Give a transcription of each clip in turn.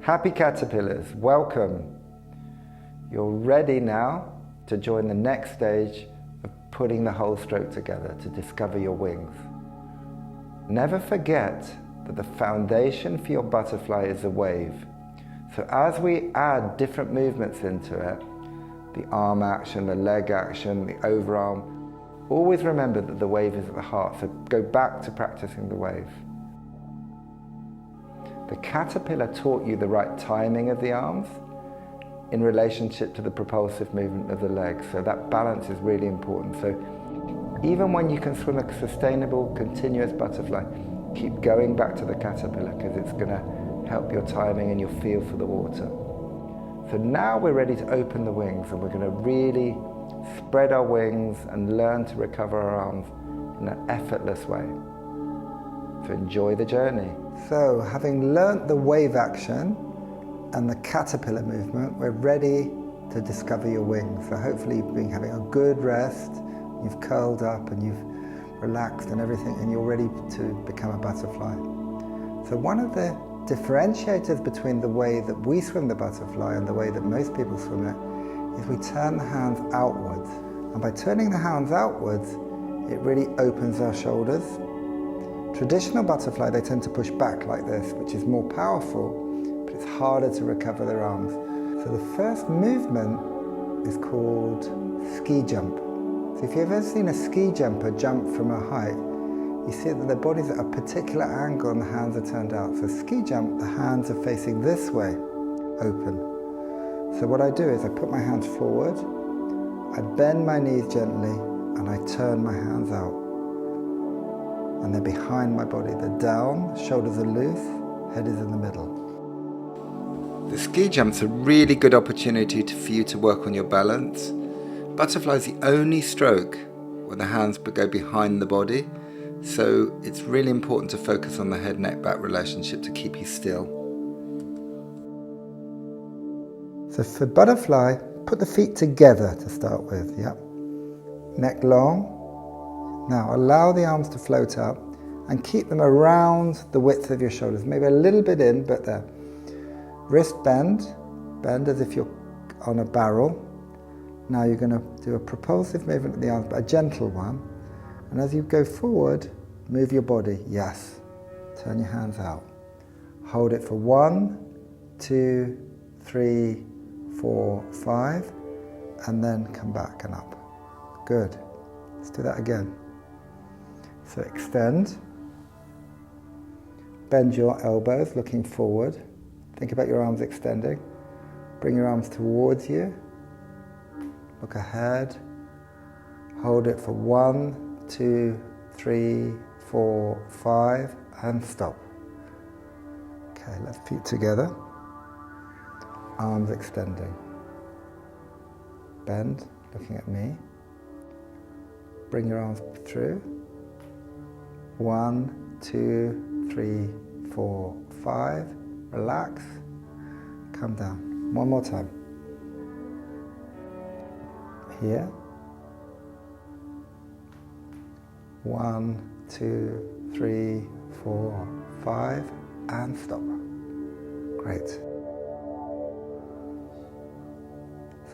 Happy caterpillars, welcome. You're ready now to join the next stage of putting the whole stroke together to discover your wings. Never forget that the foundation for your butterfly is a wave. So as we add different movements into it, the arm action, the leg action, the overarm, always remember that the wave is at the heart, so go back to practicing the wave. The caterpillar taught you the right timing of the arms in relationship to the propulsive movement of the legs, so that balance is really important. So even when you can swim a sustainable, continuous butterfly, keep going back to the caterpillar because it's going to help your timing and your feel for the water. So now we're ready to open the wings and we're going to really spread our wings and learn to recover our arms in an effortless way. So enjoy the journey. So having learnt the wave action and the caterpillar movement, we're ready to discover your wings. So hopefully you've been having a good rest, you've curled up and you've relaxed and everything, and you're ready to become a butterfly. So one of the differentiators between the way that we swim the butterfly and the way that most people swim it is we turn the hands outwards. And by turning the hands outwards, it really opens our shoulders. Traditional butterfly, they tend to push back like this, which is more powerful, but it's harder to recover their arms. So the first movement is called ski jump. So if you've ever seen a ski jumper jump from a height, you see that their body's at a particular angle and the hands are turned out. So ski jump, the hands are facing this way, open. So what I do is I put my hands forward, I bend my knees gently, and I turn my hands out. And they're behind my body. They're down, shoulders are loose, head is in the middle. The ski jump's a really good opportunity for you to work on your balance. Butterfly is the only stroke where the hands go behind the body. So it's really important to focus on the head-neck-back relationship to keep you still. So for butterfly, put the feet together to start with, yeah? Neck long. Now allow the arms to float up and keep them around the width of your shoulders, maybe a little bit in, but there. Wrist bend as if you're on a barrel. Now you're going to do a propulsive movement of the arms, but a gentle one. And as you go forward, move your body, yes. Turn your hands out. Hold it for 1, 2, 3, 4, 5, and then come back and up. Good. Let's do that again. So extend. Bend your elbows, looking forward. Think about your arms extending. Bring your arms towards you. Look ahead. Hold it for 1, 2, 3, 4, 5, and stop. Okay, let's feet together. Arms extending. Bend, looking at me. Bring your arms through. 1, 2, 3, 4, 5. Relax. Come down. One more time. Here. 1, 2, 3, 4, 5, and stop. Great.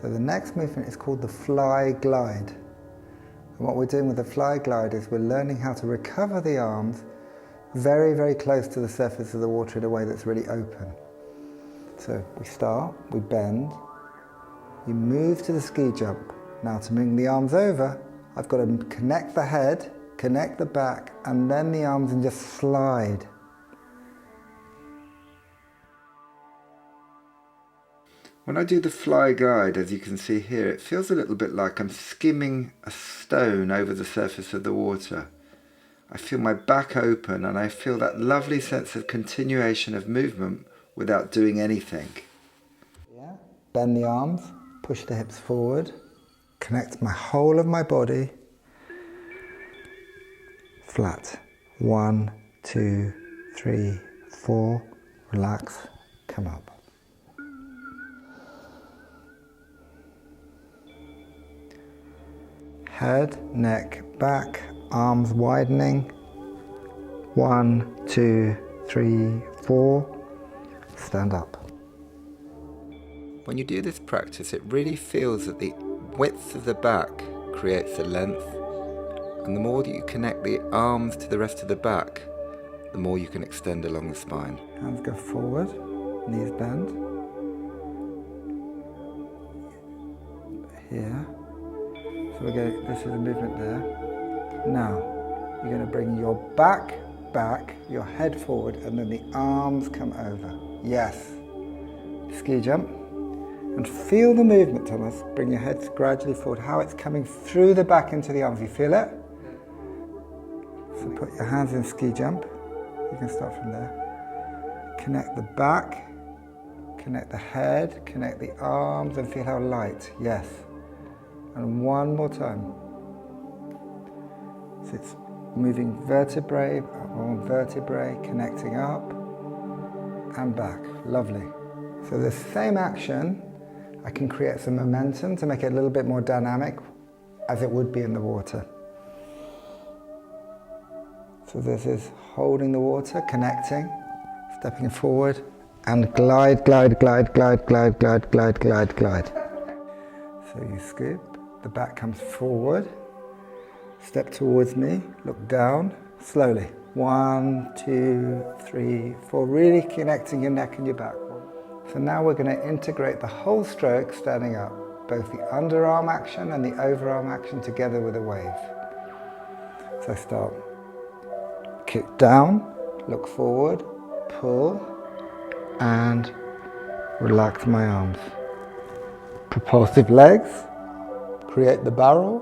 So the next movement is called the fly glide. And what we're doing with the fly glide is we're learning how to recover the arms very, very close to the surface of the water in a way that's really open. So we start, we bend, you move to the ski jump. Now to bring the arms over, I've got to connect the head, connect the back, and then the arms and just slide. When I do the fly glide, as you can see here, it feels a little bit like I'm skimming a stone over the surface of the water. I feel my back open and I feel that lovely sense of continuation of movement without doing anything. Yeah. Bend the arms, push the hips forward, connect my whole of my body. Flat. 1, 2, 3, 4. Relax. Come up. Head, neck, back, arms widening. 1, 2, 3, 4. Stand up. When you do this practice, it really feels that the width of the back creates the length, and the more that you connect the arms to the rest of the back, the more you can extend along the spine. Hands go forward, knees bend. Here. So we're going, this is a movement there. Now, you're going to bring your back back, your head forward, and then the arms come over. Yes. Ski jump. And feel the movement, Thomas. Bring your head gradually forward, how it's coming through the back into the arms. You feel it? So put your hands in ski jump. You can start from there. Connect the back, connect the head, connect the arms, and feel how light. Yes. And one more time. So it's moving vertebrae on vertebrae, connecting up and back. Lovely. So the same action, I can create some momentum to make it a little bit more dynamic as it would be in the water. So this is holding the water, connecting, stepping forward, and glide, glide, glide, glide, glide, glide, glide, glide, glide. So you scoop, the back comes forward, step towards me, look down, slowly. 1, 2, 3, 4, really connecting your neck and your back. So now we're going to integrate the whole stroke standing up, both the underarm action and the overarm action together with a wave. So start. Kick down, look forward, pull, and relax my arms. Propulsive legs, create the barrel,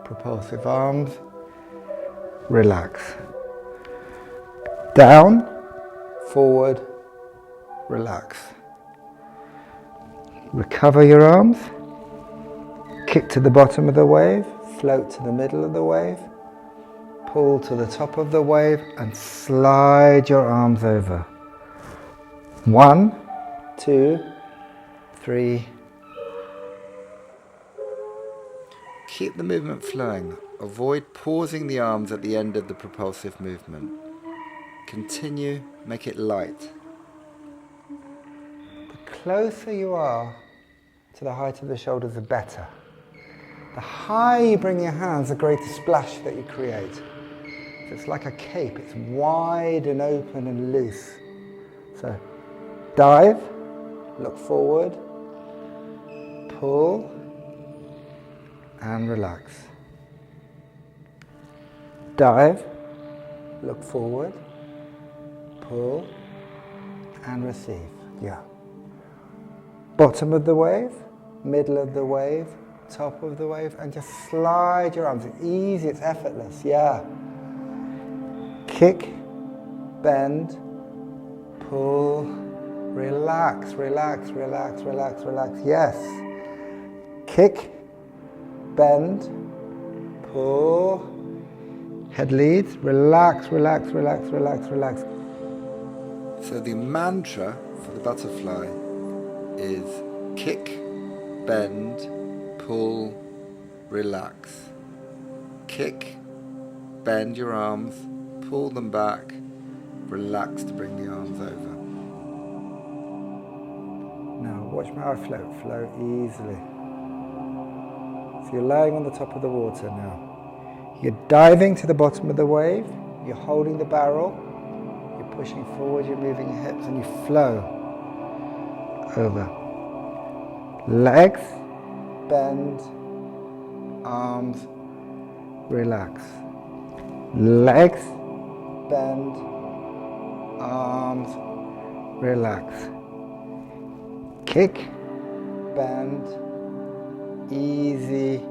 propulsive arms, relax. Down, forward, relax. Recover your arms, kick to the bottom of the wave, float to the middle of the wave, pull to the top of the wave and slide your arms over. 1, 2, 3. Keep the movement flowing. Avoid pausing the arms at the end of the propulsive movement. Continue, make it light. The closer you are to the height of the shoulders, the better. The higher you bring your hands, the greater splash that you create. So it's like a cape, it's wide and open and loose. So dive, look forward, pull, and relax. Dive, look forward, pull, and receive. Yeah. Bottom of the wave, middle of the wave, top of the wave, and just slide your arms. It's easy, it's effortless. Yeah. Kick, bend, pull, relax, relax, relax, relax, relax. Yes. Kick, bend, pull, head leads, relax, relax, relax, relax, relax. So the mantra for the butterfly is kick, bend, pull, relax. Kick, bend your arms, pull them back, relax to bring the arms over. Now watch my arm float easily. So you're lying on the top of the water now. You're diving to the bottom of the wave, you're holding the barrel, you're pushing forward, you're moving your hips, and you flow over. Legs, bend, arms, relax. Legs, bend, arms, relax. Kick, bend, easy,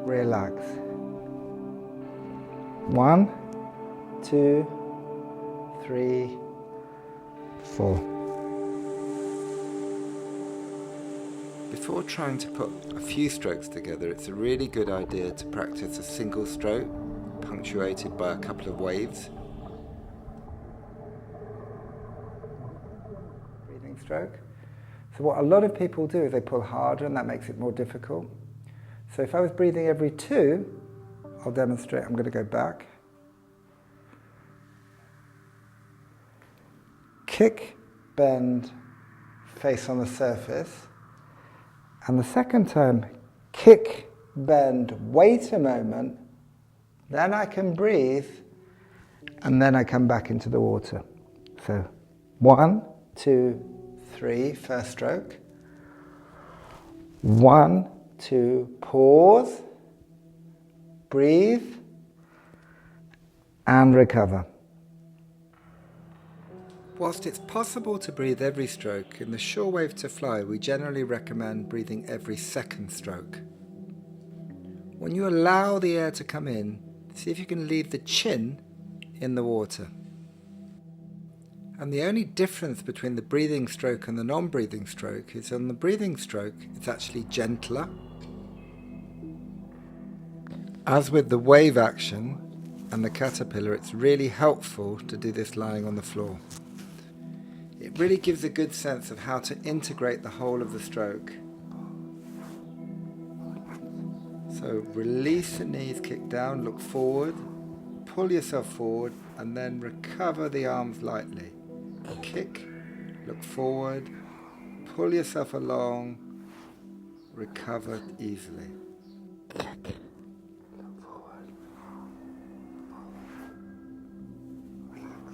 relax. 1, 2, 3, 4. Before trying to put a few strokes together, it's a really good idea to practice a single stroke, punctuated by a couple of waves. Breathing stroke. So what a lot of people do is they pull harder, and that makes it more difficult. So if I was breathing every 2, I'll demonstrate. I'm going to go back. Kick, bend, face on the surface. And the second time, kick, bend, wait a moment, then I can breathe, and then I come back into the water. So 1, 2, 3, first stroke. 1, 2, pause, breathe, and recover. Whilst it's possible to breathe every stroke, in the shore wave to fly we generally recommend breathing every second stroke. When you allow the air to come in, see if you can leave the chin in the water. And the only difference between the breathing stroke and the non-breathing stroke is on the breathing stroke it's actually gentler. As with the wave action and the caterpillar, it's really helpful to do this lying on the floor. It really gives a good sense of how to integrate the whole of the stroke. So release the knees, kick down, look forward, pull yourself forward, and then recover the arms lightly. Kick, look forward, pull yourself along, recover easily. Kick, look forward, relax.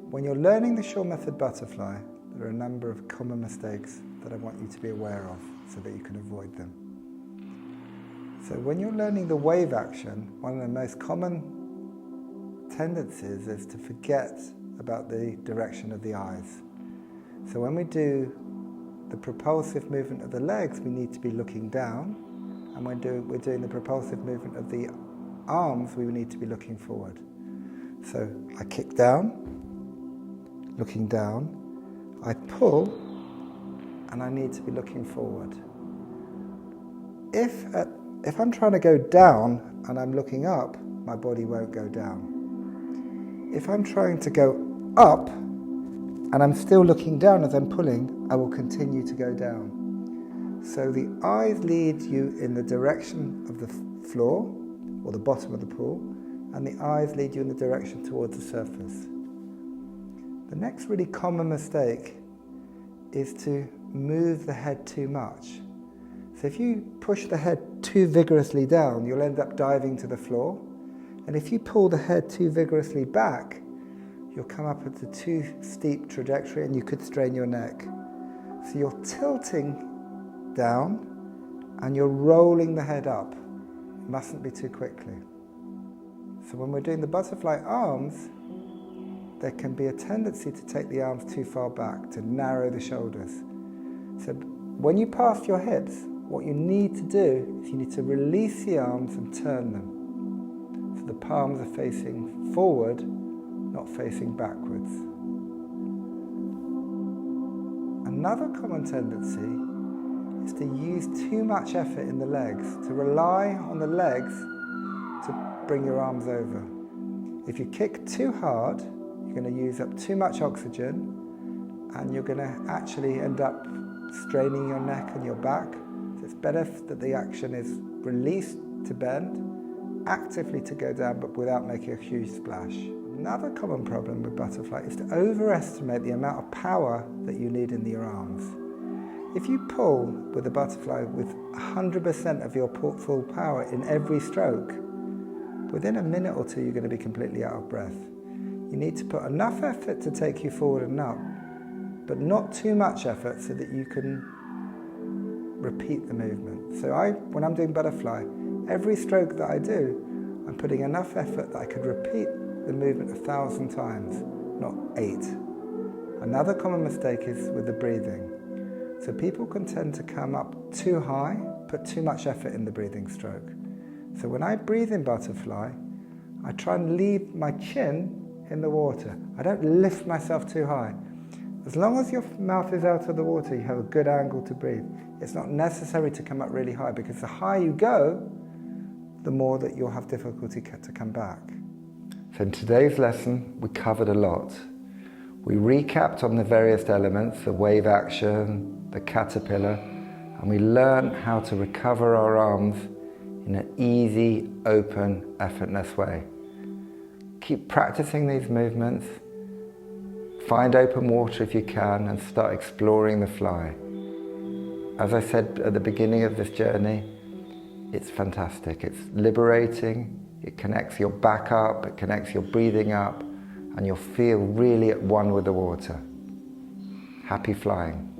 When you're learning the shore method butterfly, there are a number of common mistakes that I want you to be aware of so that you can avoid them. So when you're learning the wave action, one of the most common tendencies is to forget about the direction of the eyes. So when we do the propulsive movement of the legs, we need to be looking down, and when we're doing the propulsive movement of the arms, we need to be looking forward. So I kick down, looking down, I pull, and I need to be looking forward. If I'm trying to go down and I'm looking up, my body won't go down. If I'm trying to go up and I'm still looking down as I'm pulling, I will continue to go down. So the eyes lead you in the direction of the floor or the bottom of the pool, and the eyes lead you in the direction towards the surface. The next really common mistake is to move the head too much. So if you push the head too vigorously down, you'll end up diving to the floor. And if you pull the head too vigorously back, you'll come up at a too steep trajectory and you could strain your neck. So you're tilting down and you're rolling the head up. It mustn't be too quickly. So when we're doing the butterfly arms, there can be a tendency to take the arms too far back, to narrow the shoulders. So when you pass your hips, what you need to do is you need to release the arms and turn them. So the palms are facing forward, not facing backwards. Another common tendency is to use too much effort in the legs, to rely on the legs to bring your arms over. If you kick too hard, you're going to use up too much oxygen and you're going to actually end up straining your neck and your back. So it's better that the action is released to bend, actively to go down, but without making a huge splash. Another common problem with butterfly is to overestimate the amount of power that you need in your arms. If you pull with the butterfly with 100% of your full power in every stroke, within a minute or two you're going to be completely out of breath. You need to put enough effort to take you forward and up, but not too much effort so that you can repeat the movement. So when I'm doing butterfly, every stroke that I do, I'm putting enough effort that I could repeat the movement 1,000 times, not 8. Another common mistake is with the breathing. So people can tend to come up too high, put too much effort in the breathing stroke. So when I breathe in butterfly, I try and leave my chin in the water. I don't lift myself too high. As long as your mouth is out of the water, you have a good angle to breathe. It's not necessary to come up really high, because the higher you go, the more that you'll have difficulty to come back. So in today's lesson, we covered a lot. We recapped on the various elements, the wave action, the caterpillar, and we learn how to recover our arms in an easy, open, effortless way. Keep practicing these movements. Find open water if you can and start exploring the fly. As I said at the beginning of this journey, it's fantastic. It's liberating. It connects your back up, it connects your breathing up, and you'll feel really at one with the water. Happy flying.